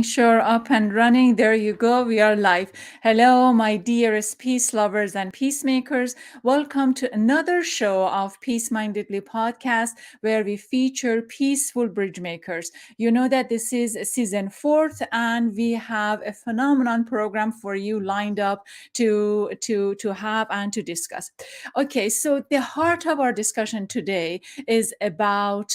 Sure, up and running. There you go. We are live. Hello, my dearest peace lovers and peacemakers. Welcome to another show of Peace Mindedly podcast, where we feature peaceful bridge makers. You know that this is season fourth, and we have a phenomenal program for you lined up to have and to discuss. Okay, so the heart of our discussion today is about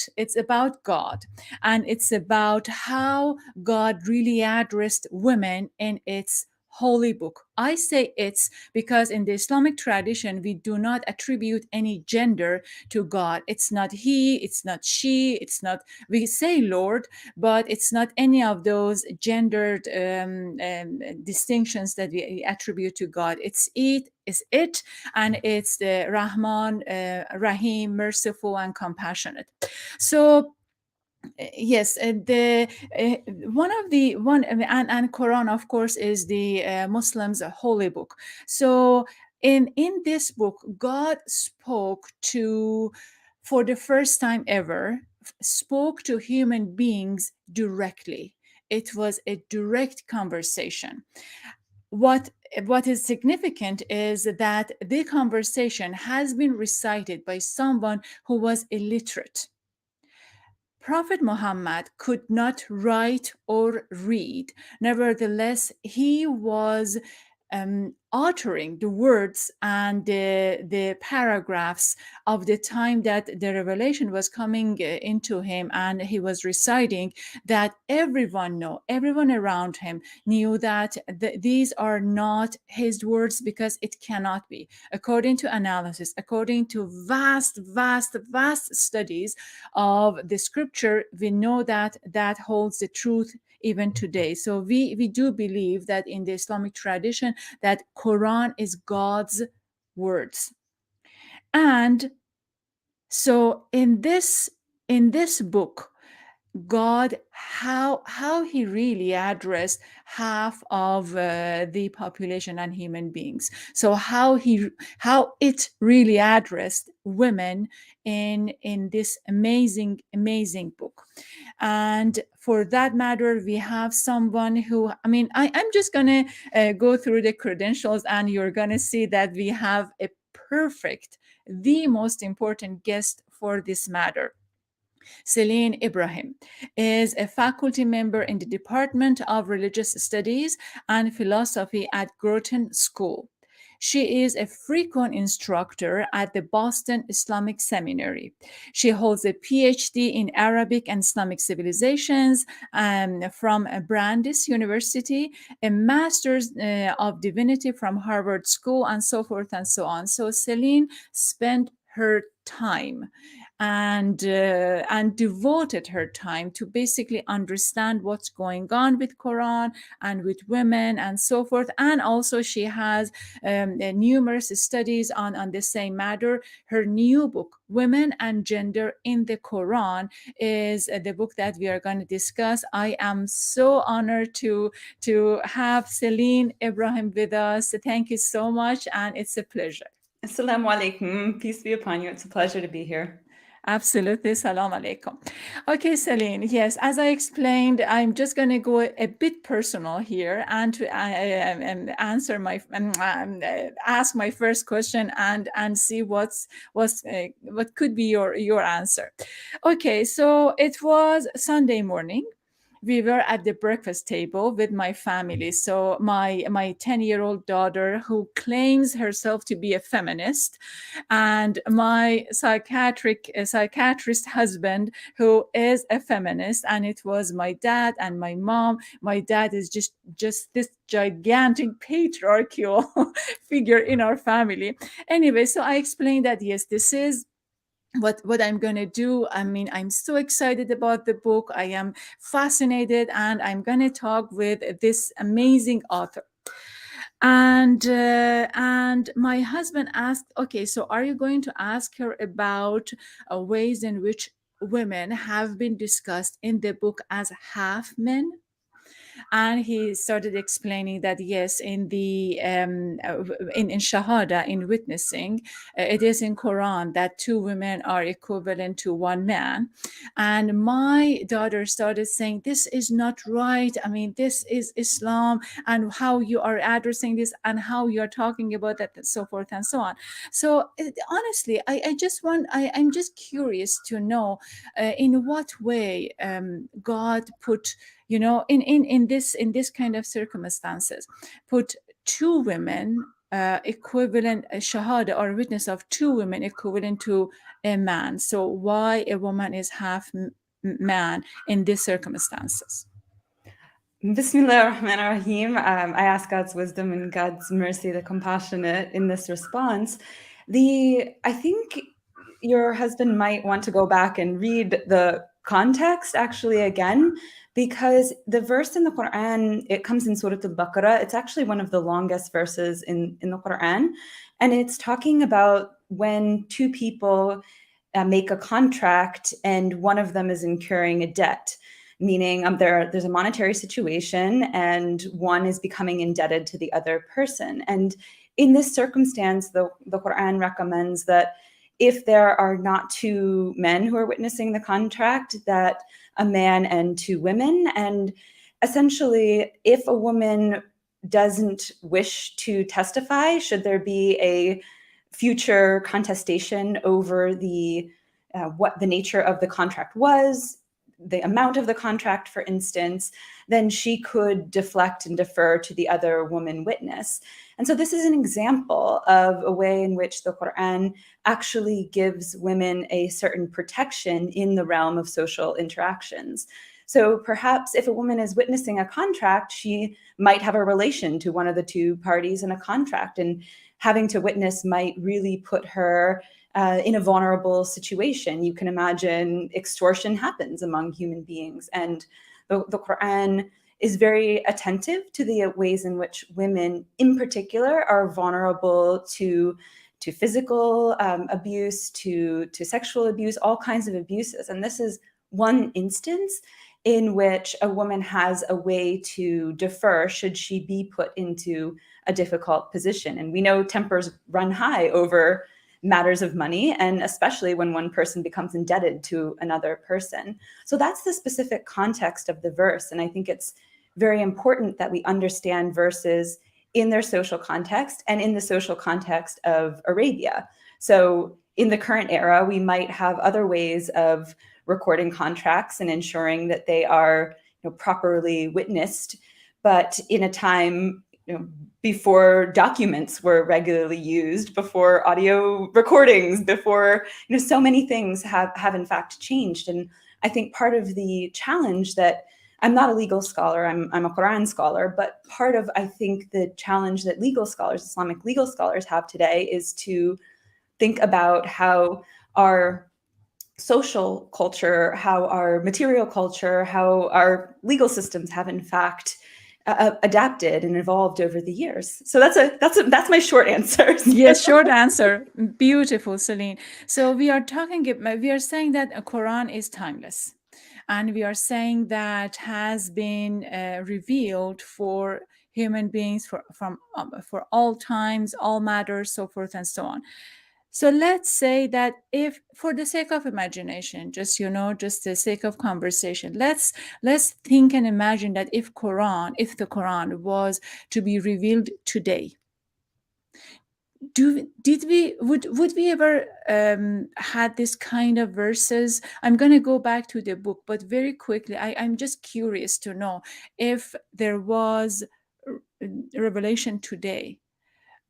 God, and it's about how God really addressed women in its holy book. I say it's because in the Islamic tradition, we do not attribute any gender to God. It's not he, it's not she, it's not, we say Lord, but it's not any of those gendered distinctions that we attribute to God. It's it, and it's the Rahman, Rahim, merciful and compassionate. So yes, the one of the one and Quran, of course, is the Muslims' holy book. So in this book, God spoke to, for the first time ever, spoke to human beings directly. It was a direct conversation. what what is significant is that the conversation has been recited by someone who was illiterate. Prophet Muhammad could not write or read. Nevertheless, he was uttering the words and the paragraphs of the time that the revelation was coming into him, and he was reciting, that everyone around him knew that these are not his words, because it cannot be. According to analysis, according to vast studies of the scripture, we know that that holds the truth even today. So we do believe that in the Islamic tradition, that Quran is God's words. And so in this book, God, how he really addressed half of the population and human beings. So how it really addressed women in this amazing book. And for that matter, we have someone who, I'm just gonna go through the credentials, and you're gonna see that we have a perfect, the most important guest for this matter. Celene Ibrahim is a faculty member in the Department of Religious Studies and Philosophy at Groton School. She is a frequent instructor at the Boston Islamic Seminary. She holds a PhD in Arabic and Islamic civilizations from Brandeis University, a Master's of Divinity from Harvard School, and so forth and so on. So Celene spent her time and devoted her time to basically understand what's going on with Quran and with women and so forth. And also she has numerous studies on the same matter. Her new book, Women and Gender in the Quran, is the book that we are going to discuss. I am so honored to have Celene Ibrahim with us. Thank you so much, and it's a pleasure. Assalamu alaikum. Peace be upon you. It's a pleasure to be here. Absolutely. Salam alaikum. Okay, Celine. Yes, as I explained, I'm just going to go a bit personal here, and to answer ask my first question, and see what could be your answer. Okay, so it was Sunday morning. We were at the breakfast table with my family. So my 10-year-old daughter, who claims herself to be a feminist, and my psychiatrist husband, who is a feminist, and it was my dad and my mom. My dad is just this gigantic patriarchal figure in our family. Anyway, so I explained that yes, this is what I'm going to do. I'm so excited about the book. I am fascinated, and I'm going to talk with this amazing author. And my husband asked, okay, so are you going to ask her about ways in which women have been discussed in the book as half men? And he started explaining that yes, in the in shahada, in witnessing, it is in Quran that 2 women are equivalent to 1 man. And my daughter started saying, this is not right. I mean, this is Islam, and how you are addressing this, and how you are talking about that, and so forth and so on. So honestly, I'm just curious to know in what way God put, in this kind of circumstances, put 2 women equivalent, a shahada or witness of 2 women equivalent to a man. So why a woman is half man in these circumstances? Bismillah ar-Rahman ar-Rahim. I ask God's wisdom and God's mercy, the compassionate, in this response. I think your husband might want to go back and read the context actually again, because the verse in the Quran, it comes in Surah Al-Baqarah. It's actually one of the longest verses in the Quran. And it's talking about when 2 people make a contract and one of them is incurring a debt, meaning there's a monetary situation and one is becoming indebted to the other person. And in this circumstance, the Quran recommends that if there are not 2 men who are witnessing the contract, that a man and 2 women. And essentially, if a woman doesn't wish to testify, should there be a future contestation over what the nature of the contract was, the amount of the contract, for instance, then she could deflect and defer to the other woman witness. And so this is an example of a way in which the Quran actually gives women a certain protection in the realm of social interactions. So perhaps if a woman is witnessing a contract, she might have a relation to one of the 2 parties in a contract, and having to witness might really put her in a vulnerable situation. You can imagine extortion happens among human beings, and the Quran is very attentive to the ways in which women in particular are vulnerable to physical abuse, to sexual abuse, all kinds of abuses. And this is one instance in which a woman has a way to defer should she be put into a difficult position. And we know tempers run high over matters of money, and especially when one person becomes indebted to another person. So that's the specific context of the verse. And I think it's very important that we understand verses in their social context and in the social context of Arabia. So in the current era, we might have other ways of recording contracts and ensuring that they are properly witnessed. But in a time before documents were regularly used, before audio recordings, before so many things have in fact changed. And I think part of the challenge that I'm not a legal scholar, I'm a Quran scholar, but part of, I think, the challenge that legal scholars, Islamic legal scholars, have today is to think about how our social culture, how our material culture, how our legal systems have in fact adapted and evolved over the years. So that's my short answer. Yes, short answer. Beautiful, Celene. So we are saying that a Quran is timeless, and we are saying that has been revealed for human beings for all times, all matters, so forth and so on. So let's say that if, for the sake of imagination, just the sake of conversation, let's think and imagine that if the Quran was to be revealed today, would we ever had this kind of verses? I'm going to go back to the book, but very quickly, I'm just curious to know if there was revelation today,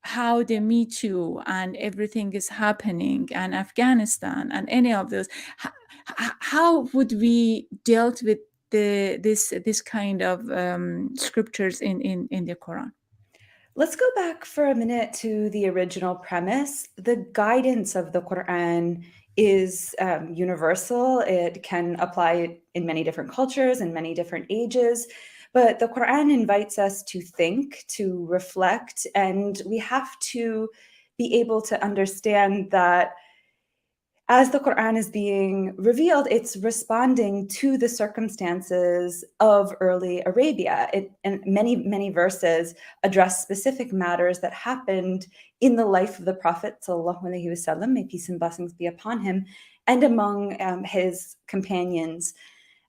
how the Me Too and everything is happening, and Afghanistan and any of those, how would we dealt with this kind of scriptures in the Quran? Let's go back for a minute to the original premise. The guidance of the Quran is universal. It can apply in many different cultures and many different ages. But the Quran invites us to think, to reflect, and we have to be able to understand that as the Quran is being revealed, it's responding to the circumstances of early Arabia. And many verses address specific matters that happened in the life of the Prophet, sallallahu alaihi wasallam, may peace and blessings be upon him, and among his companions.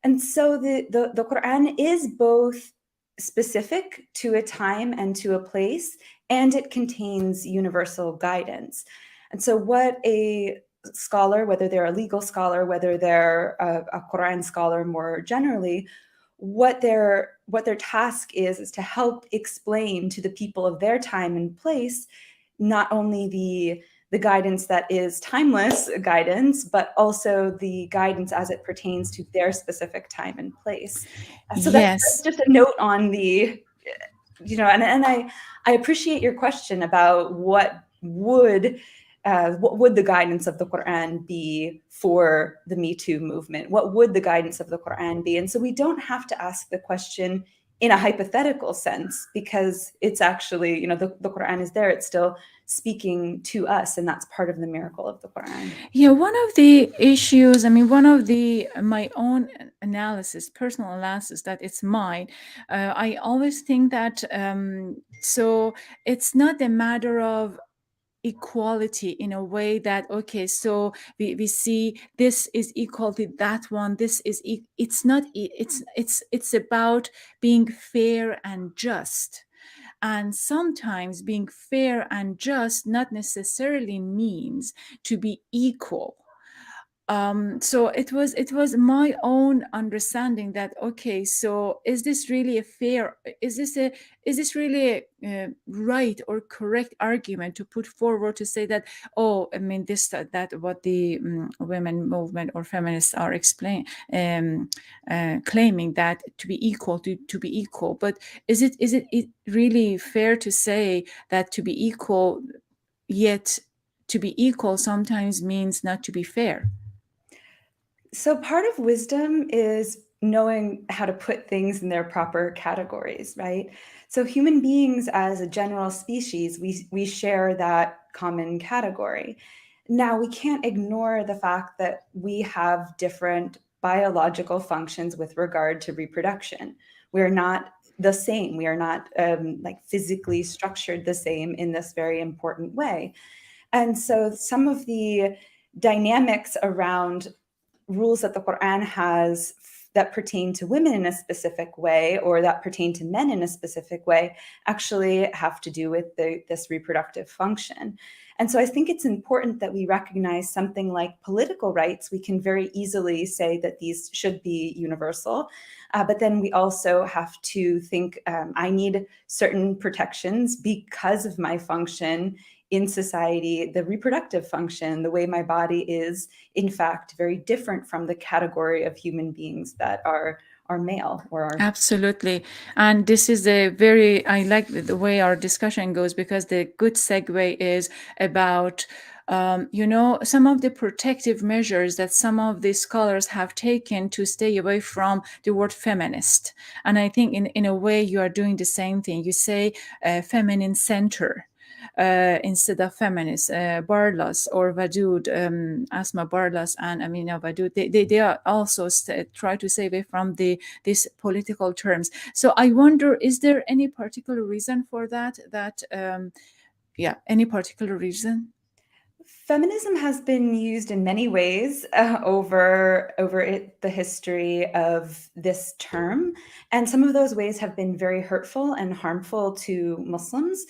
And so the Quran is both specific to a time and to a place, and it contains universal guidance. And so what a scholar, whether they're a legal scholar, whether they're a Quran scholar more generally, what their task is to help explain to the people of their time and place not only the guidance that is timeless guidance, but also the guidance as it pertains to their specific time and place. So that's Yes. just a note on the, and I appreciate your question about what would the guidance of the Quran be for the Me Too movement? What would the guidance of the Quran be? And so we don't have to ask the question in a hypothetical sense, because it's actually, the Quran is there. It's still speaking to us, and that's part of the miracle of the Quran. Yeah, one of the issues, one of my own analysis, personal analysis, that it's mine. I always think that, so it's not a matter of equality in a way that, okay, so we see this is equal to that one, this is it's not, it's about being fair and just. And sometimes being fair and just not necessarily means to be equal. So it was my own understanding that, okay, so is this really a fair, is this really a right or correct argument to put forward to say that, oh, this that what the women movement or feminists are claiming, that to be equal, to be equal. But is it really fair to say that to be equal, yet to be equal sometimes means not to be fair? So part of wisdom is knowing how to put things in their proper categories, right? So human beings as a general species, we share that common category. Now, we can't ignore the fact that we have different biological functions with regard to reproduction. We're not the same. We are not physically structured the same in this very important way. And so some of the dynamics around rules that the Quran has that pertain to women in a specific way, or that pertain to men in a specific way, actually have to do with this reproductive function. And so I think it's important that we recognize something like political rights. We can very easily say that these should be universal, but then we also have to think, I need certain protections because of my function in society. The reproductive function, the way my body is, in fact, very different from the category of human beings that are male or are. Absolutely. And this is I like the way our discussion goes, because the good segue is about, some of the protective measures that some of the scholars have taken to stay away from the word feminist. And I think in a way you are doing the same thing. You say feminine center. Instead of feminists, Barlas or Vadud, Asma Barlas and Amina Vadud, they are also try to stay away from these political terms. So I wonder, is there any particular reason for that? Any particular reason? Feminism has been used in many ways over the history of this term, and some of those ways have been very hurtful and harmful to Muslims.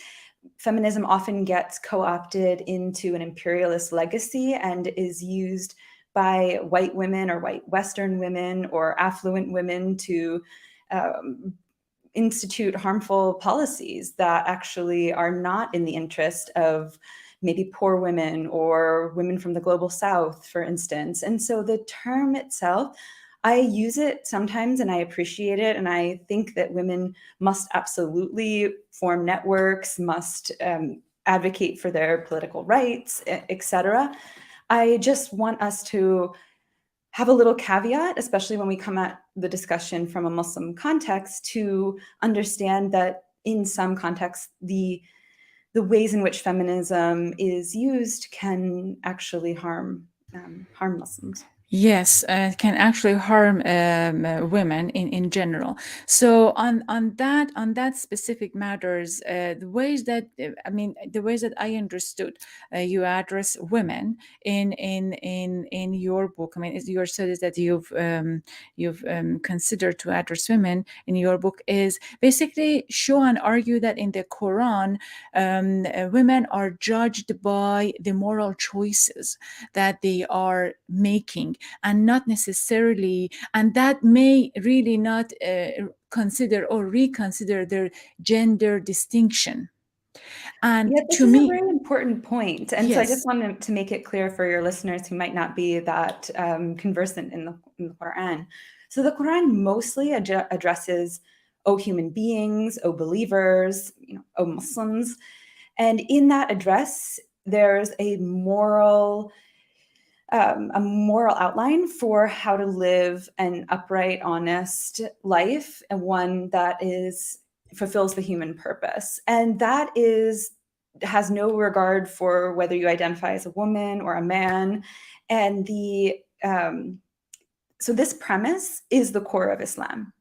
Feminism often gets co-opted into an imperialist legacy and is used by white women or white Western women or affluent women to institute harmful policies that actually are not in the interest of maybe poor women or women from the global South, for instance. And so the term itself, I use it sometimes and I appreciate it. And I think that women must absolutely form networks, must advocate for their political rights, etc. I just want us to have a little caveat, especially when we come at the discussion from a Muslim context, to understand that in some contexts, the ways in which feminism is used can actually harm harm Muslims. Yes, can actually harm women in general. So on that specific matters, the ways that the ways that I understood you address women in your book. I mean, it's your studies that you've considered to address women in your book is basically show and argue that in the Quran, women are judged by the moral choices that they are making, and not necessarily, and that may really not consider or reconsider their gender distinction. And Yeah, this to is a me, very important point. And so I just yes. wanted to make it clear for your listeners who might not be that conversant in the Quran. So the Quran mostly addresses, "O human beings, O believers, O Muslims." And in that address, there's a moral outline for how to live an upright, honest life, and one that fulfills the human purpose. And that has no regard for whether you identify as a woman or a man. And so this premise is the core of Islam.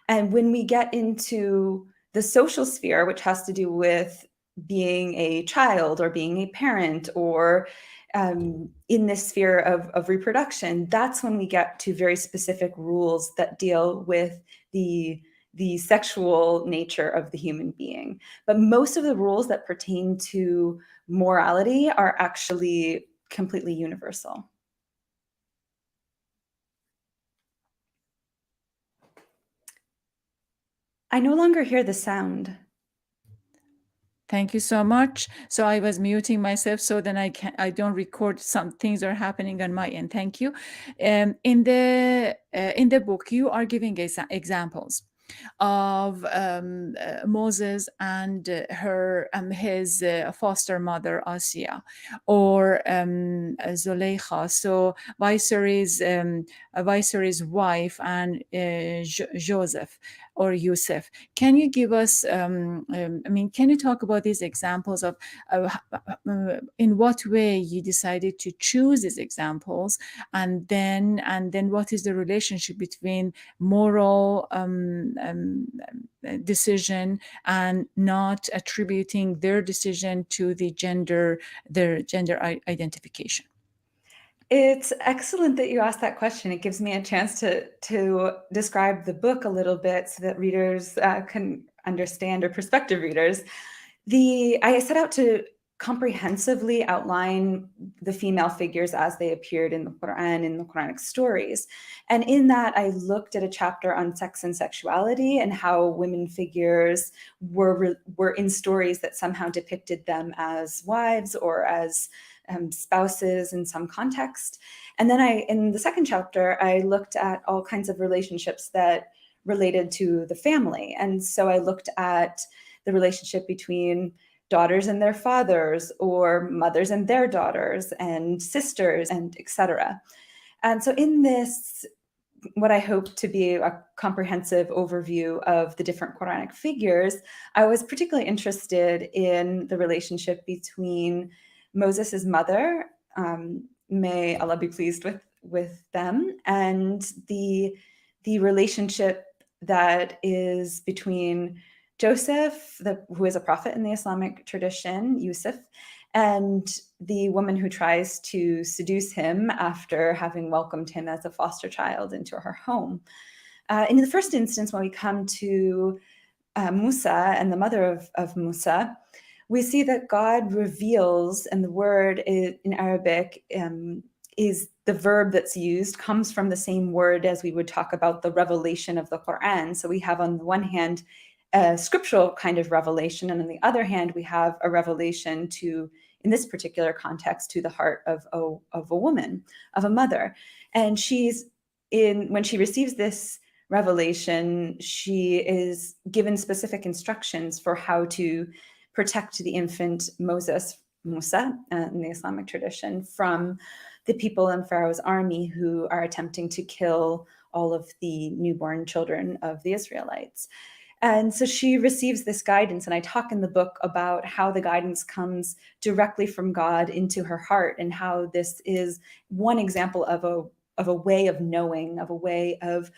And when we get into the social sphere, which has to do with being a child or being a parent, or in this sphere of reproduction, that's when we get to very specific rules that deal with the sexual nature of the human being. But most of the rules that pertain to morality are actually completely universal. I no longer hear the sound. Thank you so much. So I was muting myself so then I don't record, some things are happening on my end. Thank you. In the book, you are giving examples of Moses and his foster mother Asiya, or Zuleika, so Viceroy's wife, and Joseph or Yusuf. Can you give us? Can you talk about these examples of in what way you decided to choose these examples, and then what is the relationship between moral decision and not attributing their decision to their gender identification? It's excellent that you asked that question. It gives me a chance to describe the book a little bit so that readers can understand, or prospective readers. I set out to comprehensively outline the female figures as they appeared in the Qur'an, in the Quranic stories. And in that, I looked at a chapter on sex and sexuality, and how women figures were in stories that somehow depicted them as wives or as spouses in some context. And then in the second chapter, I looked at all kinds of relationships that related to the family. And so I looked at the relationship between daughters and their fathers, or mothers and their daughters, and sisters, and etc. And so in this, what I hope to be a comprehensive overview of the different Quranic figures, I was particularly interested in the relationship between Moses' mother, may Allah be pleased with them, and the relationship that is between Joseph, who is a prophet in the Islamic tradition, Yusuf, and the woman who tries to seduce him after having welcomed him as a foster child into her home. In the first instance, when we come to Musa and the mother of Musa, we see that God reveals, and the word in Arabic is the verb that's used, comes from the same word as we would talk about the revelation of the Qur'an. So we have, on the one hand, a scriptural kind of revelation, and on the other hand, we have a revelation to, in this particular context, to the heart of a woman, of a mother. And when she receives this revelation, she is given specific instructions for how to protect the infant Musa, in the Islamic tradition, from the people in Pharaoh's army who are attempting to kill all of the newborn children of the Israelites. And so she receives this guidance, and I talk in the book about how the guidance comes directly from God into her heart, and how this is one example of a way of knowing, of a way of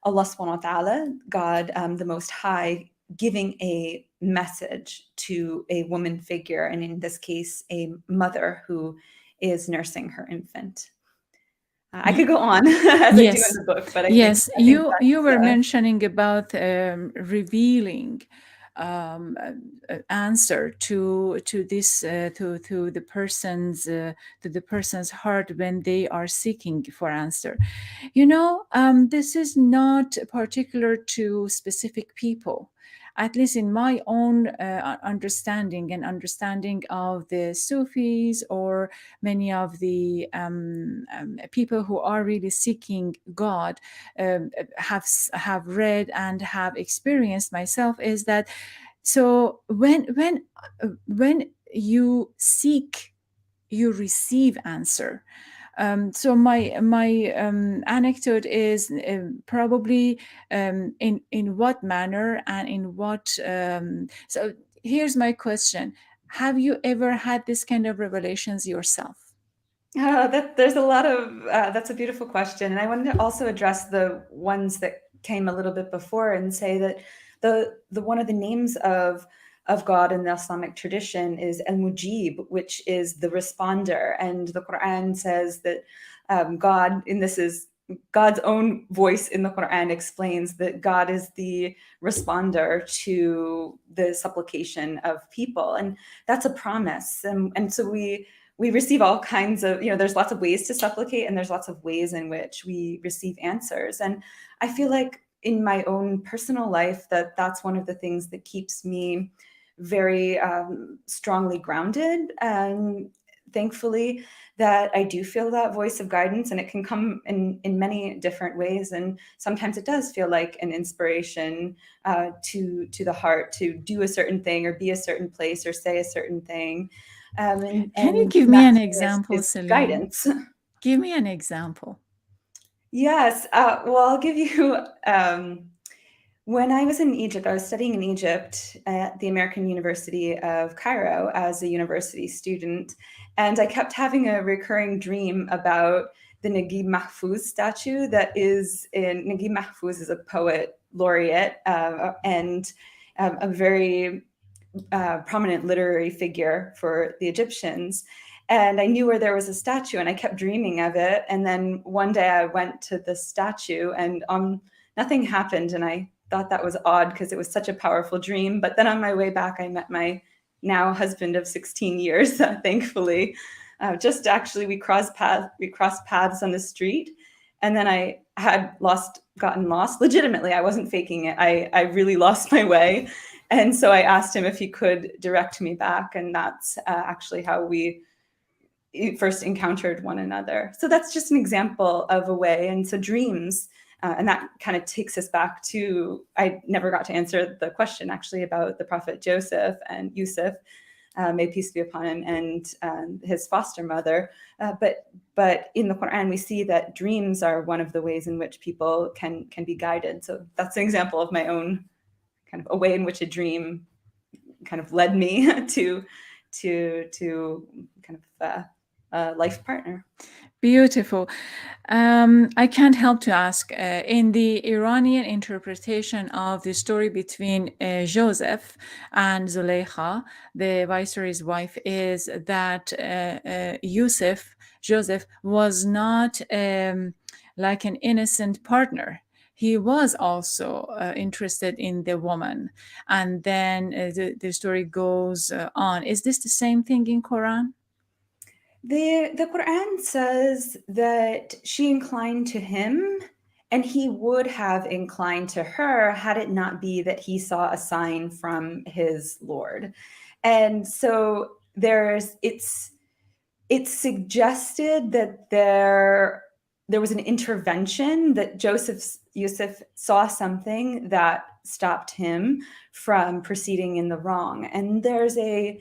Allah subhanahu wa ta'ala, God, the Most High, giving a message to a woman figure, and in this case, a mother who is nursing her infant. I could go on as I do in Yes, the book, but I think yes. You were that's mentioning about revealing answer to this to the person's heart when they are seeking for answer. You know, this is not particular to specific people. At least in my own understanding of the Sufis, or many of the people who are really seeking God, have read and have experienced myself, is that so when you seek, you receive answer. So my anecdote is probably in what manner and in what. So here's my question: have you ever had this kind of revelations yourself? there's a lot of that's a beautiful question, and I wanted to also address the ones that came a little bit before and say that the one of the names of God in the Islamic tradition is Al-Mujib, which is the responder, and the Quran says that God, and this is God's own voice in the Quran, explains that God is the responder to the supplication of people, and that's a promise, and so we receive all kinds of, there's lots of ways to supplicate, and there's lots of ways in which we receive answers. And I feel like in my own personal life that's one of the things that keeps me very strongly grounded. And thankfully that I do feel that voice of guidance, and it can come in many different ways. And sometimes it does feel like an inspiration to the heart to do a certain thing, or be a certain place, or say a certain thing. Can you And give me that an to me example, is Celene? guidance. Give me an example. Yes. Well, I'll give you, when I was in Egypt, I was studying in Egypt at the American University of Cairo as a university student. And I kept having a recurring dream about the Naguib Mahfouz statue that is in, Naguib Mahfouz is a poet laureate, and a very prominent literary figure for the Egyptians. And I knew where there was a statue, and I kept dreaming of it. And then one day I went to the statue, and nothing happened. And I thought that was odd because it was such a powerful dream. But then on my way back, I met my now husband of 16 years, thankfully. Just actually, we crossed paths on the street. And then I had gotten lost. Legitimately, I wasn't faking it. I really lost my way. And so I asked him if he could direct me back. And that's actually how we first encountered one another. So that's just an example of a way. And so dreams, and that kind of takes us back to, I never got to answer the question actually about the prophet Joseph and Yusuf, may peace be upon him, and his foster mother. But in the Quran, we see that dreams are one of the ways in which people can be guided. So that's an example of my own kind of a way in which a dream kind of led me to kind of a life partner. Beautiful. I can't help to ask, in the Iranian interpretation of the story between Joseph and Zuleika, the viceroy's wife, is that Joseph was not like an innocent partner. He was also interested in the woman. And then the story goes on. Is this the same thing in Quran? The Quran says that she inclined to him, and he would have inclined to her had it not be that he saw a sign from his Lord. And so it's suggested that there was an intervention, that Yusuf saw something that stopped him from proceeding in the wrong. And there's a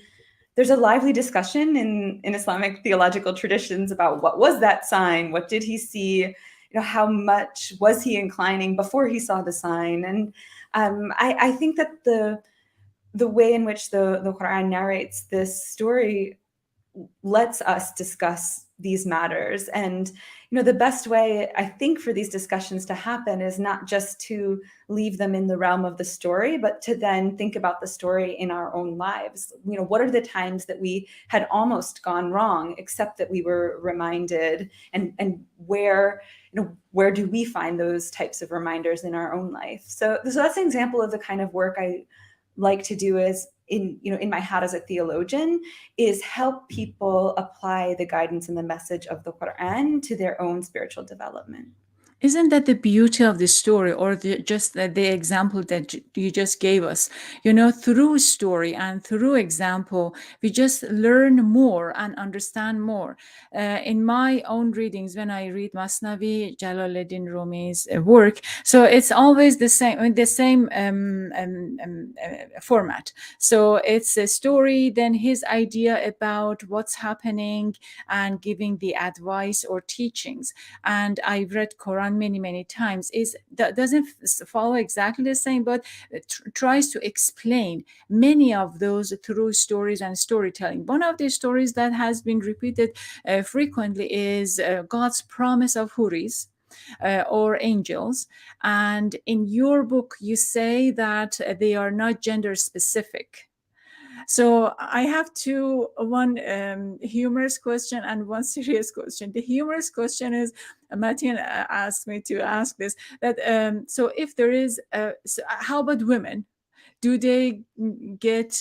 lively discussion in Islamic theological traditions about what was that sign, what did he see, how much was he inclining before he saw the sign. And I think that the way in which the Quran narrates this story lets us discuss these matters. And the best way I think for these discussions to happen is not just to leave them in the realm of the story, but to then think about the story in our own lives. What are the times that we had almost gone wrong, except that we were reminded, and where do we find those types of reminders in our own life? So that's an example of the kind of work I like to do is in my hat as a theologian, is help people apply the guidance and the message of the Qur'an to their own spiritual development. Isn't that the beauty of the story, or just the example that you just gave us? Through story and through example, we just learn more and understand more. In my own readings, when I read Masnavi, Jalaluddin Rumi's work, so it's always the same format. So it's a story, then his idea about what's happening, and giving the advice or teachings. And I've read Quran many times. That doesn't follow exactly the same, but tries to explain many of those through stories and storytelling. One of the stories that has been repeated frequently is God's promise of huris, or angels. And in your book, you say that they are not gender specific. So I have one humorous question and one serious question. The humorous question is, Matin asked me to ask this, that so if there is, so how about women? Do they get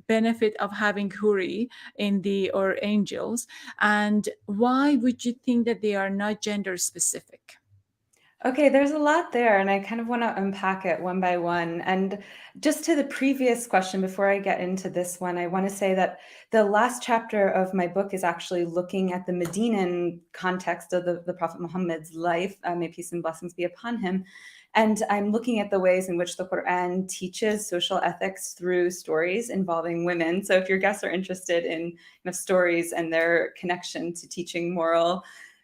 benefit of having huri or angels? And why would you think that they are not gender specific? Okay, there's a lot there, and I kind of want to unpack it one by one. And just to the previous question, before I get into this one, I want to say that the last chapter of my book is actually looking at the Medinan context of the Prophet Muhammad's life, may peace and blessings be upon him. And I'm looking at the ways in which the Quran teaches social ethics through stories involving women. So if your guests are interested in stories and their connection to teaching moral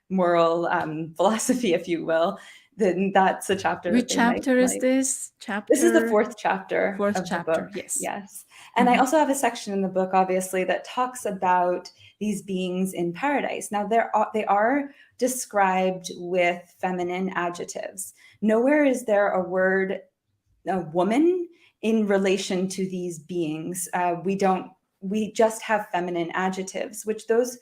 philosophy, if you will, then that's a chapter. Which chapter is this? This is the fourth chapter of the book. Yes. And I also have a section in the book, obviously, that talks about these beings in paradise. Now, they are described with feminine adjectives. Nowhere is there a word, a woman, in relation to these beings. We just have feminine adjectives, which those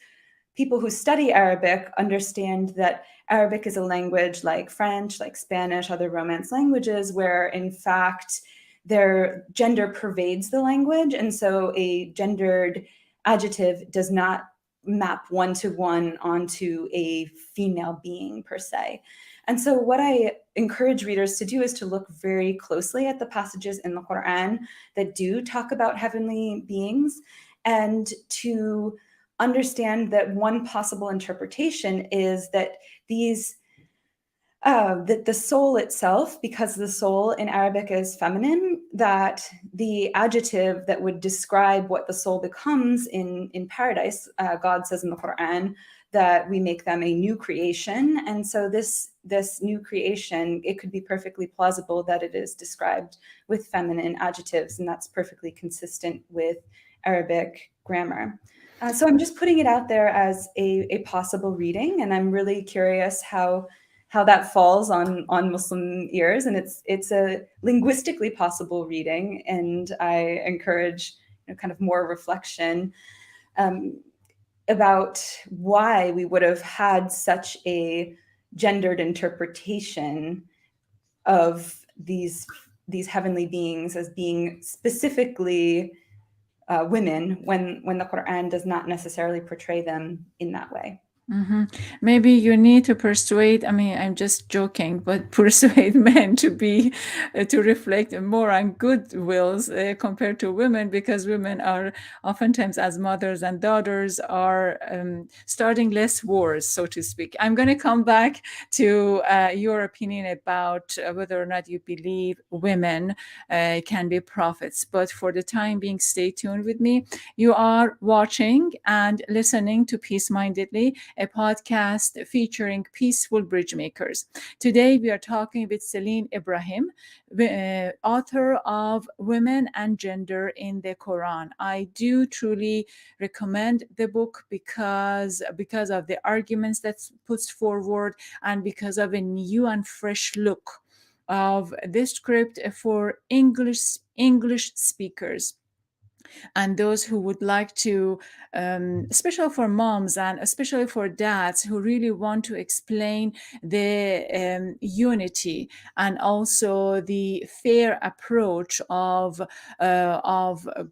people who study Arabic understand that Arabic is a language like French, like Spanish, other Romance languages, where in fact their gender pervades the language. And so a gendered adjective does not map one-to-one onto a female being per se. And so what I encourage readers to do is to look very closely at the passages in the Quran that do talk about heavenly beings, and to understand that one possible interpretation is that that the soul itself, because the soul in Arabic is feminine, that the adjective that would describe what the soul becomes in paradise, God says in the Quran that we make them a new creation. And so this new creation, it could be perfectly plausible that it is described with feminine adjectives, and that's perfectly consistent with Arabic grammar. So I'm just putting it out there as a possible reading, and I'm really curious how that falls on Muslim ears. And it's a linguistically possible reading, and I encourage kind of more reflection about why we would have had such a gendered interpretation of these heavenly beings as being specifically women, when the Quran does not necessarily portray them in that way. Mm-hmm. Maybe you need to persuade, I'm just joking, but persuade men to reflect more on good wills compared to women, because women are oftentimes, as mothers and daughters, are starting less wars, so to speak. I'm going to come back to your opinion about whether or not you believe women can be prophets. But for the time being, stay tuned with me. You are watching and listening to Peace Mindedly, a podcast featuring peaceful bridge makers. Today, we are talking with Celene Ibrahim, author of Women and Gender in the Quran. I do truly recommend the book because of the arguments that puts forward and because of a new and fresh look of this script for English speakers and those who would like to, especially for moms and especially for dads who really want to explain the unity and also the fair approach of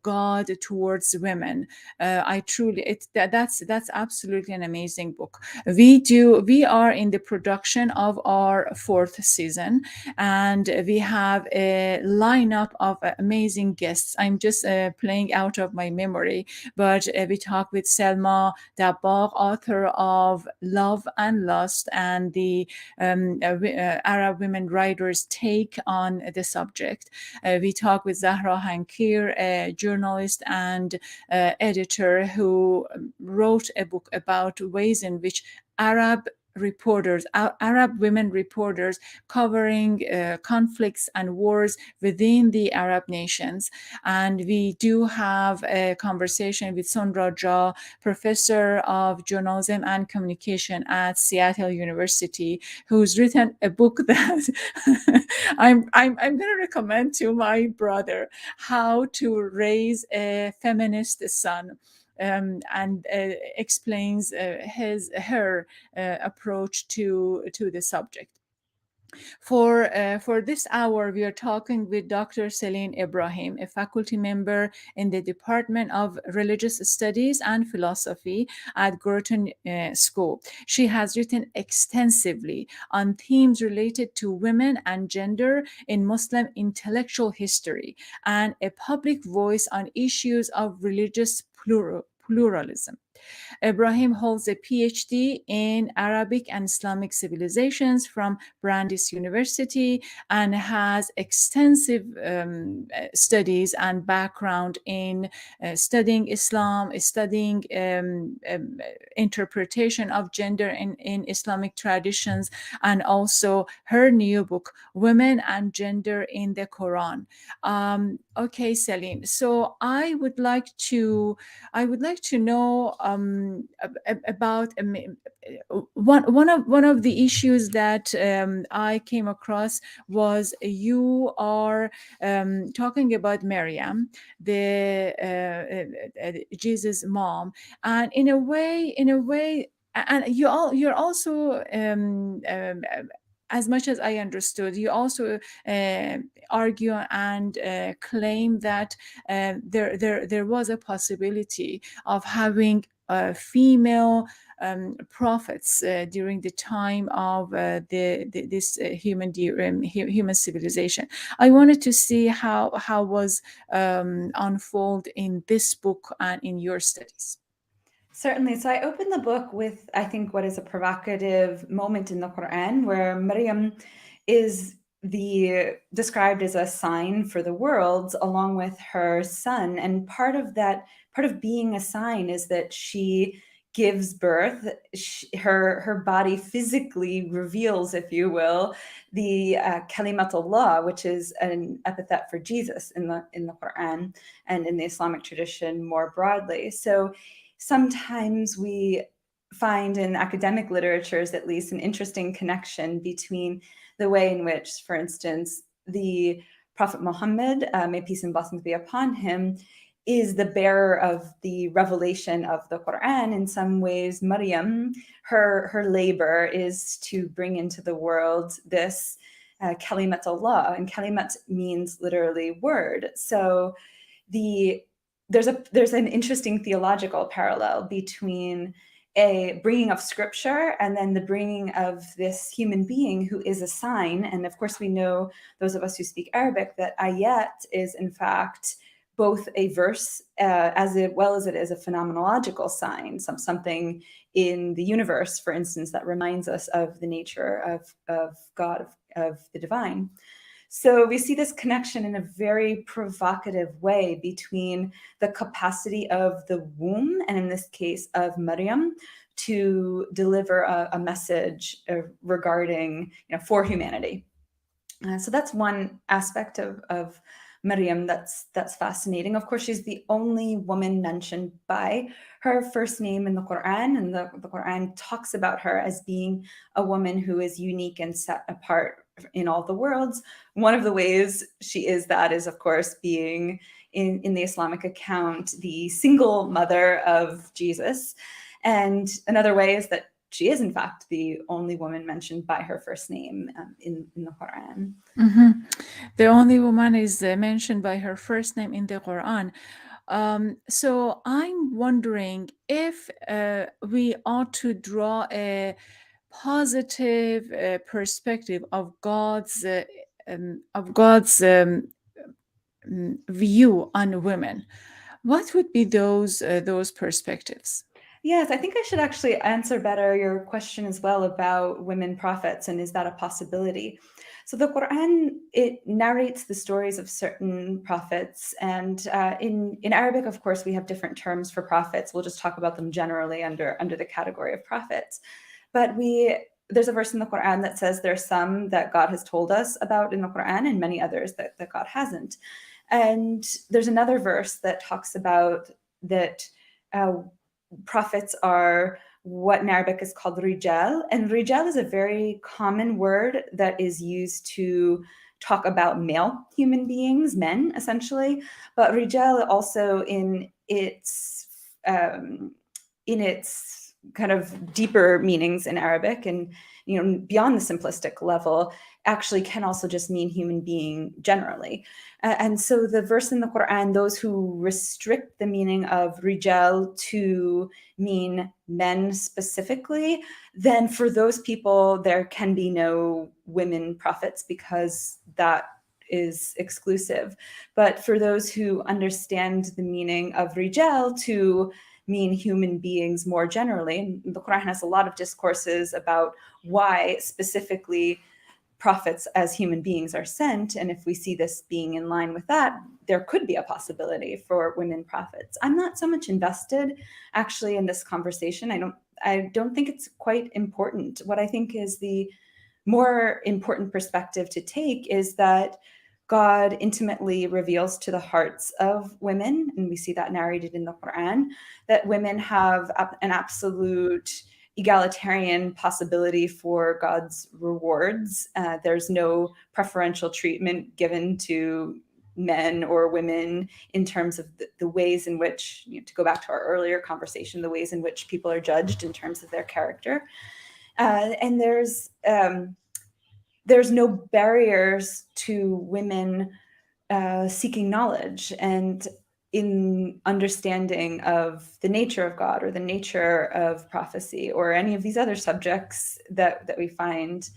God towards women. I truly, that's absolutely an amazing book. We are in the production of our fourth season, and we have a lineup of amazing guests. I'm just playing out of my memory, but we talk with Selma Dabbagh, author of Love and Lust, and the Arab women writers' take on the subject. We talk with Zahra Hankir, a journalist and editor who wrote a book about ways in which Arab women reporters covering conflicts and wars within the Arab nations. And we do have a conversation with Sondra Jha, professor of journalism and communication at Seattle University, who's written a book that I'm going to recommend to my brother, How to Raise a Feminist Son. And explains her approach to the subject. For this hour, we are talking with Dr. Celene Ibrahim, a faculty member in the Department of Religious Studies and Philosophy at Groton School. She has written extensively on themes related to women and gender in Muslim intellectual history and a public voice on issues of religious pluralism. Ibrahim holds a PhD in Arabic and Islamic civilizations from Brandeis University and has extensive studies and background in studying Islam, studying interpretation of gender in Islamic traditions, and also her new book, Women and Gender in the Quran. Okay, Celene. So I would like to know about one of the issues that I came across was you are talking about Maryam, the Jesus' mom, and in a way, and you're also as much as I understood, you also argue and claim that there was a possibility of having female prophets during the time of this human civilization. I wanted to see how was unfold in this book and in your studies. Certainly. So I opened the book with, I think, what is a provocative moment in the Qur'an where Maryam is described as a sign for the world along with her son. And part of being a sign is that she gives birth. Her body physically reveals, if you will, the kalimatullah, which is an epithet for Jesus in the Qur'an and in the Islamic tradition more broadly. So sometimes we find in academic literatures, at least, an interesting connection between the way in which, for instance, the Prophet Muhammad, may peace and blessings be upon him, is the bearer of the revelation of the Quran. In some ways, Maryam, her labor is to bring into the world this kalimat Allah, and kalimat means literally word. So there's an interesting theological parallel between a bringing of scripture and then the bringing of this human being who is a sign. And of course, we know, those of us who speak Arabic, that ayat is in fact both a verse as well as it is a phenomenological sign, something in the universe, for instance, that reminds us of the nature of God, of the divine. So we see this connection in a very provocative way between the capacity of the womb, and in this case of Maryam, to deliver a message regarding, for humanity. So that's one aspect of Maryam that's fascinating. Of course, she's the only woman mentioned by her first name in the Qur'an, and the Qur'an talks about her as being a woman who is unique and set apart in all the worlds. One of the ways she is that is, of course, being in the Islamic account the single mother of Jesus. And another way is that she is, in fact, the only woman mentioned by her first name in the Quran. Mm-hmm. The only woman is mentioned by her first name in the Quran. So I'm wondering if we ought to draw a positive perspective of God's view on women. What would be those perspectives? Yes, I think I should actually answer better your question as well about women prophets, and is that a possibility? So the Quran, it narrates the stories of certain prophets, and in Arabic, of course, we have different terms for prophets. We'll just talk about them generally under the category of prophets. But there's a verse in the Quran that says there's some that God has told us about in the Quran, and many others that God hasn't. And there's another verse that talks about that prophets are what in Arabic is called rijal. And rijal is a very common word that is used to talk about male human beings, men, essentially. But rijal also in its kind of deeper meanings in Arabic, and beyond the simplistic level, actually can also just mean human being generally. And so the verse in the Quran, those who restrict the meaning of rijal to mean men specifically, then for those people, there can be no women prophets because that is exclusive. But for those who understand the meaning of rijal to mean human beings more generally, and the Quran has a lot of discourses about why specifically prophets as human beings are sent, and if we see this being in line with that, there could be a possibility for women prophets. I'm not so much invested actually in this conversation. I don't think it's quite important. What I think is the more important perspective to take is that God intimately reveals to the hearts of women, and we see that narrated in the Quran, that women have an absolute egalitarian possibility for God's rewards. There's no preferential treatment given to men or women in terms of the ways in which, to go back to our earlier conversation, the ways in which people are judged in terms of their character. And there's no barriers to women seeking knowledge and in understanding of the nature of God or the nature of prophecy or any of these other subjects that we find.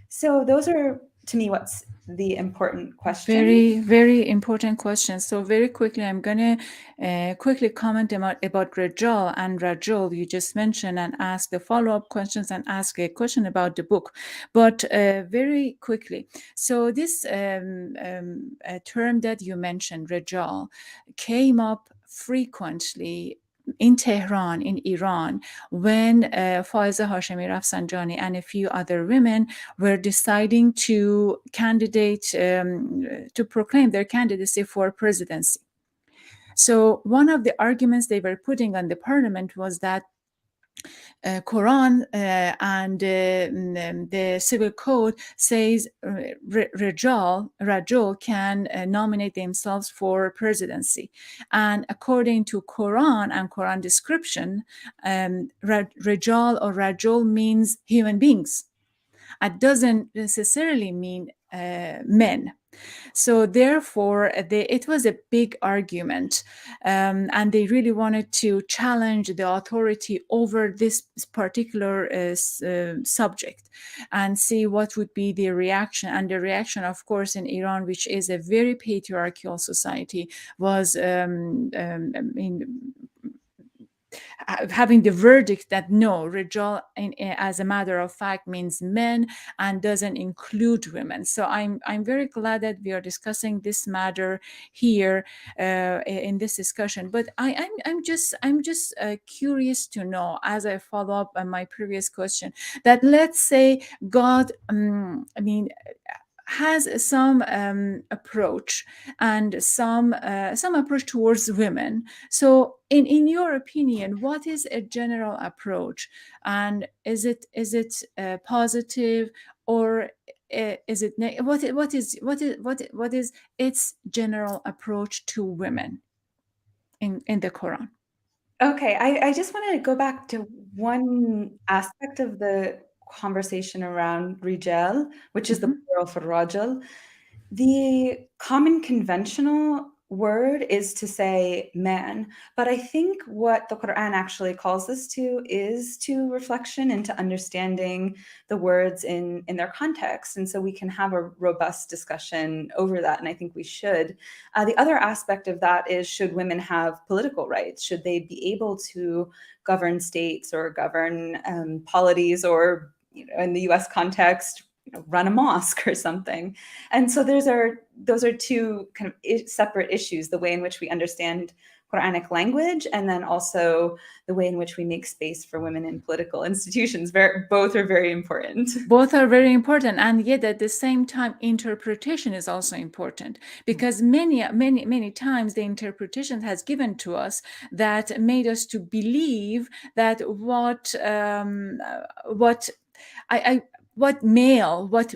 So those are, to me, what's the important question. Very, very important question. So very quickly, I'm going to quickly comment about Rajal and Rajul you just mentioned, and ask the follow-up questions and ask a question about the book. But very quickly, so this term that you mentioned, Rajal, came up frequently in Tehran, in Iran, when Faiza Hashemi Rafsanjani and a few other women were deciding to candidate, to proclaim their candidacy for presidency. So one of the arguments they were putting on the parliament was that Quran and the civil code says Rajul can nominate themselves for presidency. And according to Quran and Quran description, Rajal or Rajul means human beings. It doesn't necessarily mean men. So therefore, it was a big argument, and they really wanted to challenge the authority over this particular subject and see what would be the reaction. And the reaction, of course, in Iran, which is a very patriarchal society, was having the verdict that no, Rijal as a matter of fact means men and doesn't include women. So I'm very glad that we are discussing this matter here in this discussion. But I'm just curious to know, as I follow up on my previous question, that let's say God, has some approach and some approach towards women. So in your opinion, what is a general approach, and is it positive, or is it what is its general approach to women in the Quran? Okay, I just want to go back to one aspect of the conversation around rijal, which is the Mhm. plural for rajal. The common conventional word is to say man, but I think what the Quran actually calls us to is to reflection and to understanding the words in their context. And so we can have a robust discussion over that, and I think we should. The other aspect of that is, should women have political rights? Should they be able to govern states or govern polities, or in the US context, run a mosque or something? And so those are two kind of separate issues: the way in which we understand Quranic language, and then also the way in which we make space for women in political institutions. Both are very important. Both are very important, and yet at the same time interpretation is also important, because many times the interpretation has given to us that made us to believe that what I what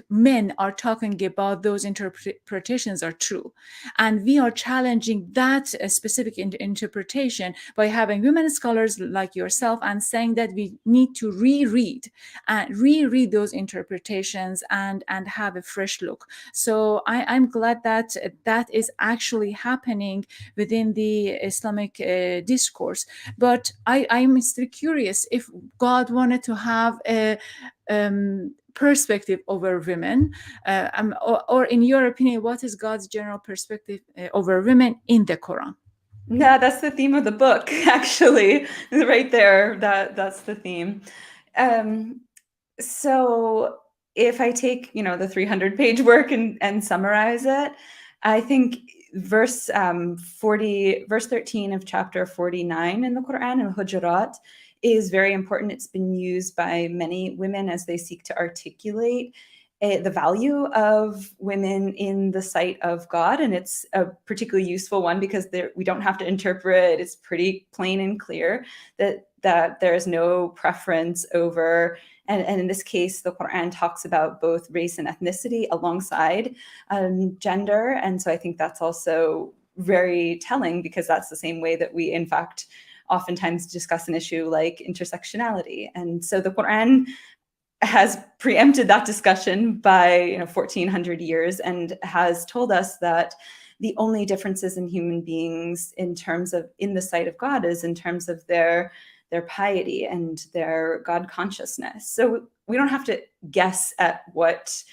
men are talking about, those interpretations are true, and we are challenging that specific interpretation by having women scholars like yourself and saying that we need to reread those interpretations and have a fresh look. So I'm glad that that is actually happening within the Islamic discourse. But I'm still curious, if God wanted to have a perspective over women, or in your opinion, what is God's general perspective over women in the Quran? Yeah, that's the theme of the book, actually, right there. That's the theme. So if I take, the 300-page work and summarize it, I think verse 13 of chapter 49 in the Quran, Al-Hujurat, is very important. It's been used by many women as they seek to articulate the value of women in the sight of God. And it's a particularly useful one because we don't have to interpret. It's pretty plain and clear that there is no preference over, and in this case, the Quran talks about both race and ethnicity alongside gender. And so I think that's also very telling, because that's the same way that we, in fact, oftentimes discuss an issue like intersectionality. And so the Quran has preempted that discussion by 1400 years, and has told us that the only differences in human beings in terms of in the sight of God is in terms of their piety and their God consciousness. So we don't have to guess at what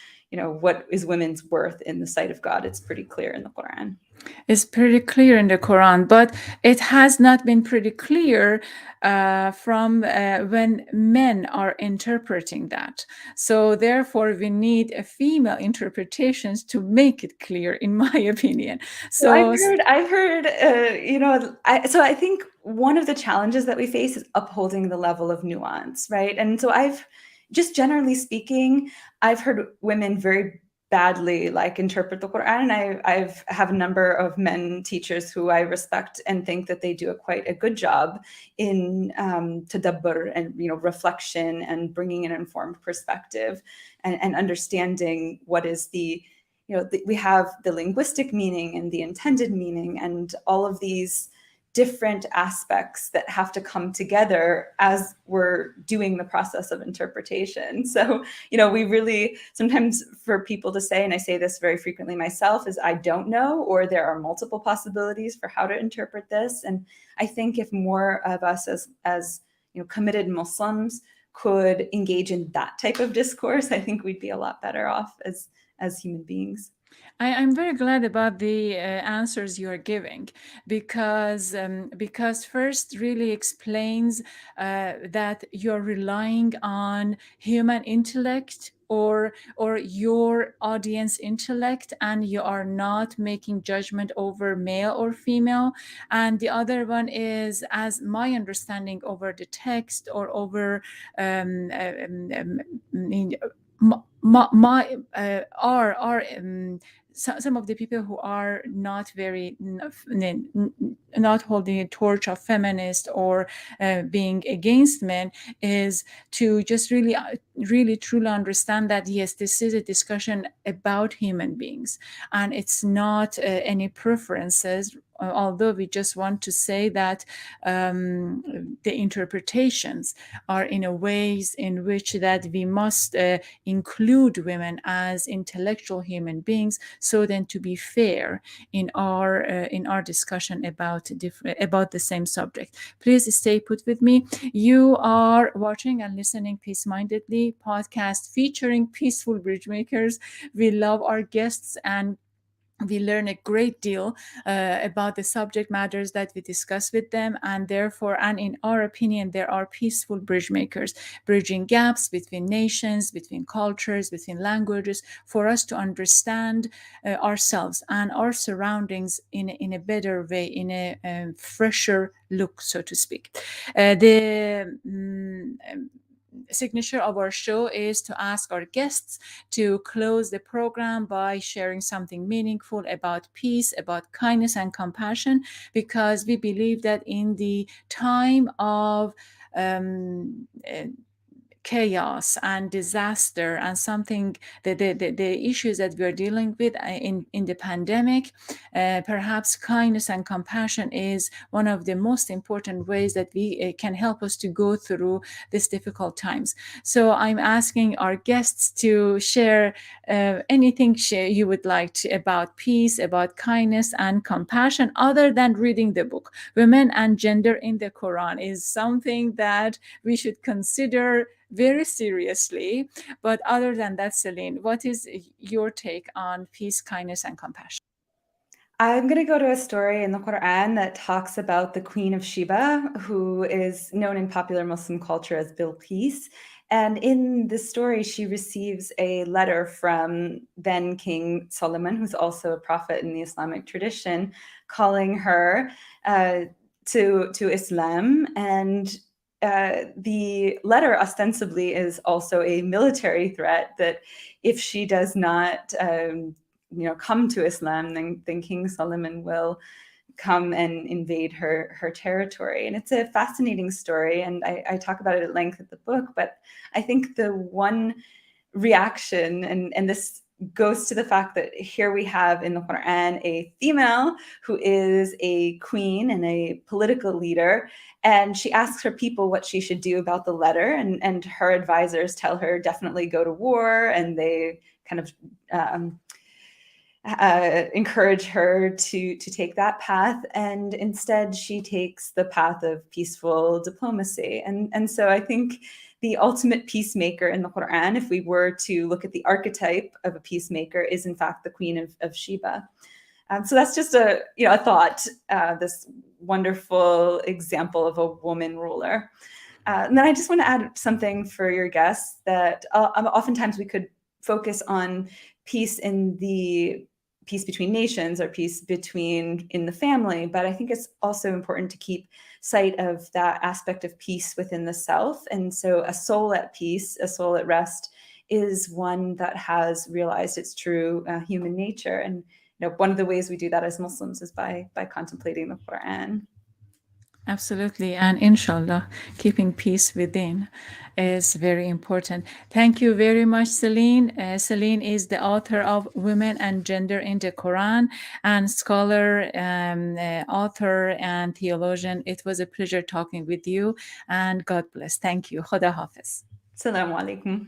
is women's worth in the sight of God. It's pretty clear in the Quran. It's pretty clear in the Quran, but it has not been pretty clear from when men are interpreting that. So therefore, we need a female interpretations to make it clear, in my opinion. So So I've heard, so I think one of the challenges that we face is upholding the level of nuance, right? And so just generally speaking, I've heard women very badly interpret the Quran, and I have a number of men teachers who I respect and think that they do quite a good job in tadabbur and reflection and bringing an informed perspective and understanding what is we have the linguistic meaning and the intended meaning and all of these different aspects that have to come together as we're doing the process of interpretation. So, we really, sometimes for people to say, and I say this very frequently myself, is I don't know, or there are multiple possibilities for how to interpret this. And I think if more of us as committed Muslims could engage in that type of discourse, I think we'd be a lot better off as human beings. I'm very glad about the answers you are giving, because first really explains that you're relying on human intellect or your audience intellect, and you are not making judgment over male or female. And the other one is, as my understanding over the text or over um, um, um, um, my are some of the people who are not very not holding a torch of feminist or being against men, is to just really truly understand that yes, this is a discussion about human beings, and it's not any preferences, although we just want to say that the interpretations are in a ways in which that we must include women as intellectual human beings, so then to be fair in our discussion about the same subject. Please stay put with me. You are watching and listening Peace Mindedly podcast featuring peaceful bridge makers. We love our guests, and we learn a great deal about the subject matters that we discuss with them, and therefore, and in our opinion, there are peaceful bridge makers, bridging gaps between nations, between cultures, between languages, for us to understand ourselves and our surroundings in a better way, in a fresher look, so to speak. The signature of our show is to ask our guests to close the program by sharing something meaningful about peace, about kindness and compassion, because we believe that in the time of chaos and disaster and something, the issues that we're dealing with in the pandemic, perhaps kindness and compassion is one of the most important ways that we can help us to go through these difficult times. So I'm asking our guests to share anything you would like to, about peace, about kindness and compassion, other than reading the book. Women and Gender in the Quran is something that we should consider very seriously. But other than that, Celene, what is your take on peace, kindness, and compassion? I'm going to go to a story in the Qur'an that talks about the Queen of Sheba, who is known in popular Muslim culture as Bilqis. And in this story, she receives a letter from then King Solomon, who's also a prophet in the Islamic tradition, calling her to Islam. And the letter ostensibly is also a military threat that if she does not come to Islam, then King Solomon will come and invade her territory. And it's a fascinating story, and I talk about it at length at the book. But I think the one reaction, and this goes to the fact that here we have in the Quran a female who is a queen and a political leader, and she asks her people what she should do about the letter, and her advisors tell her definitely go to war, and they kind of encourage her to take that path, and instead she takes the path of peaceful diplomacy. And so I think the ultimate peacemaker in the Quran, if we were to look at the archetype of a peacemaker, is in fact the Queen of Sheba. So that's just a thought, this wonderful example of a woman ruler. And then I just want to add something for your guests, that oftentimes we could focus on peace in the peace between nations or peace in the family, but I think it's also important to keep sight of that aspect of peace within the self. And so a soul at peace, a soul at rest, is one that has realized its true human nature. And one of the ways we do that as Muslims is by contemplating the Quran. Absolutely. And inshallah, keeping peace within is very important. Thank you very much, Celene. Celene is the author of Women and Gender in the Quran, and scholar, author, and theologian. It was a pleasure talking with you, and God bless. Thank you. Khuda Hafiz. Assalamu alaikum.